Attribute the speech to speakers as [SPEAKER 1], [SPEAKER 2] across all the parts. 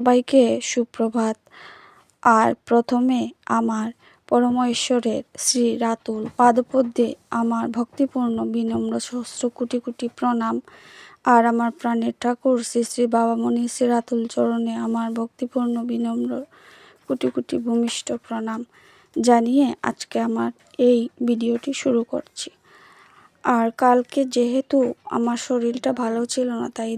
[SPEAKER 1] সবাইকে সুপ্রভাত। আর প্রথমে আমার পরম ঈশ্বরের শ্রী রাতুল পাদপদ্মে আমার ভক্তিপূর্ণ বিনম্র সহস্র কোটি কোটি প্রণাম। আর আমার প্রাণের ঠাকুর শ্রী শ্রী বাবামণি শ্রী রাতুল চরণে আমার ভক্তিপূর্ণ বিনম্র কোটি কোটি ভূমিষ্ঠ প্রণাম জানিয়ে আজকে আমার এই ভিডিওটি শুরু করছি। আর কালকে যেহেতু আমার শরীরটা ভালো ছিল না, তাই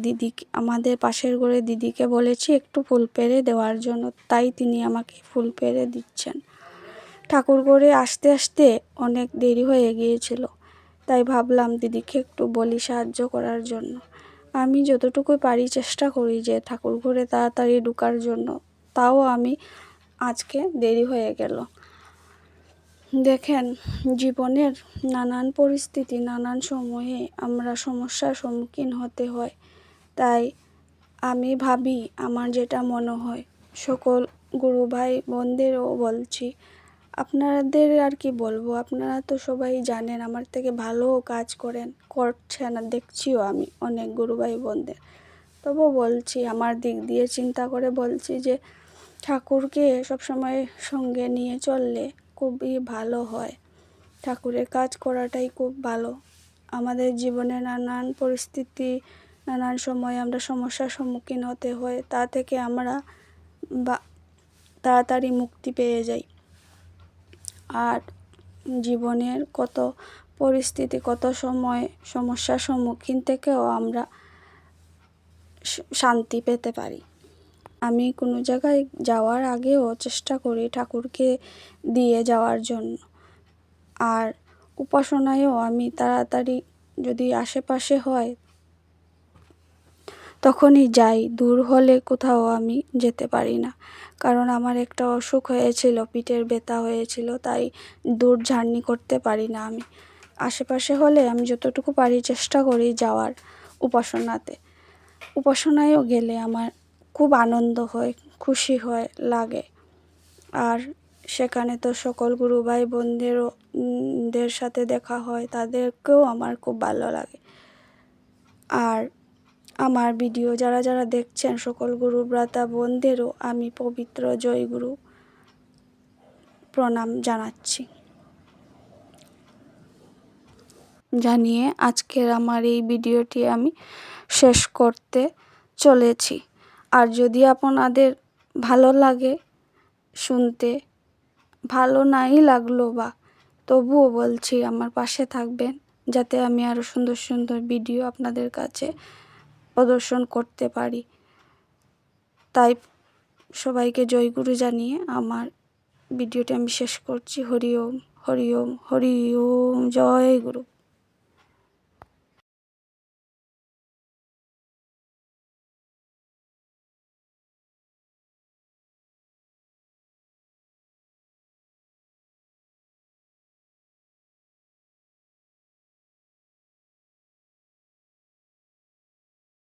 [SPEAKER 1] আমাদের পাশের ঘরে দিদিকে বলেছি একটু ফুল পেড়ে দেওয়ার জন্য, তাই তিনি আমাকে ফুল পেড়ে দিচ্ছেন। ঠাকুর ঘরে আসতে আসতে অনেক দেরি হয়ে গিয়েছিল, তাই ভাবলাম দিদিকে একটু বলি সাহায্য করার জন্য। আমি যতটুকু পারি চেষ্টা করি যে ঠাকুর ঘরে তাড়াতাড়ি ঢোকার জন্য, তাও আমি আজকে দেরি হয়ে গেল। দেখেন, জীবনের নানান পরিস্থিতি নানান সময়ে আমরা সমস্যার সম্মুখীন হতে হয়। তাই আমি ভাবি, আমার যেটা মনে হয়, সকল গুরু ভাই বোনদেরও বলছি, আপনাদের আর কি বলবো, আপনারা তো সবাই জানেন, আমার থেকে ভালো কাজ করছেন, দেখছিও আমি অনেক গুরু ভাই বোনদের। তবুও বলছি, আমার দিক দিয়ে চিন্তা করে বলছি যে ঠাকুরকে সবসময় সঙ্গে নিয়ে চললে খুবই ভালো হয়। ঠাকুরের কাজ করাটাই খুব ভালো। আমাদের জীবনে নানান পরিস্থিতি নানান সময় আমরা সমস্যার সম্মুখীন হতে হয়, তা থেকে আমরা তাড়াতাড়ি মুক্তি পেয়ে যাই। আর জীবনের কত পরিস্থিতি কত সময় সমস্যার সম্মুখীন থেকেও আমরা শান্তি পেতে পারি। আমি কোনো জায়গায় যাওয়ার আগেও চেষ্টা করি ঠাকুরকে দিয়ে যাওয়ার জন্য। আর উপাসনায়ও আমি তাড়াতাড়ি যদি আশেপাশে হয় তখনই যাই, দূর হলে কোথাও আমি যেতে পারি না। কারণ আমার একটা অসুখ হয়েছিল, পিঠের ব্যথা হয়েছিল, তাই দূর জার্নি করতে পারি না আমি। আশেপাশে হলে আমি যতটুকু পারি চেষ্টা করি যাওয়ার উপাসনাতে। উপাসনায়ও গেলে আমার খুব আনন্দ হয়, খুশি হয় লাগে। আর সেখানে তো সকল গুরু ভাই বোনদের সাথে দেখা হয়, তাদেরকেও আমার খুব ভালো লাগে। আর আমার ভিডিও যারা যারা দেখছেন সকল গুরু ভ্রাতা বোনদেরও আমি পবিত্র জয়গুরু প্রণাম জানাচ্ছি। জানিয়ে আজকের আমার এই ভিডিওটি আমি শেষ করতে চলেছি। আর যদি আপনাদের ভালো লাগে শুনতে, ভালো নাই লাগলো বা, তবুও বলছি আমার পাশে থাকবেন, যাতে আমি আরও সুন্দর সুন্দর ভিডিও আপনাদের কাছে প্রদর্শন করতে পারি। তাই সবাইকে জয়গুরু জানিয়ে আমার ভিডিওটি আমি শেষ করছি। হরি ওম, হরি ওম, হরি ওম, জয় গুরু।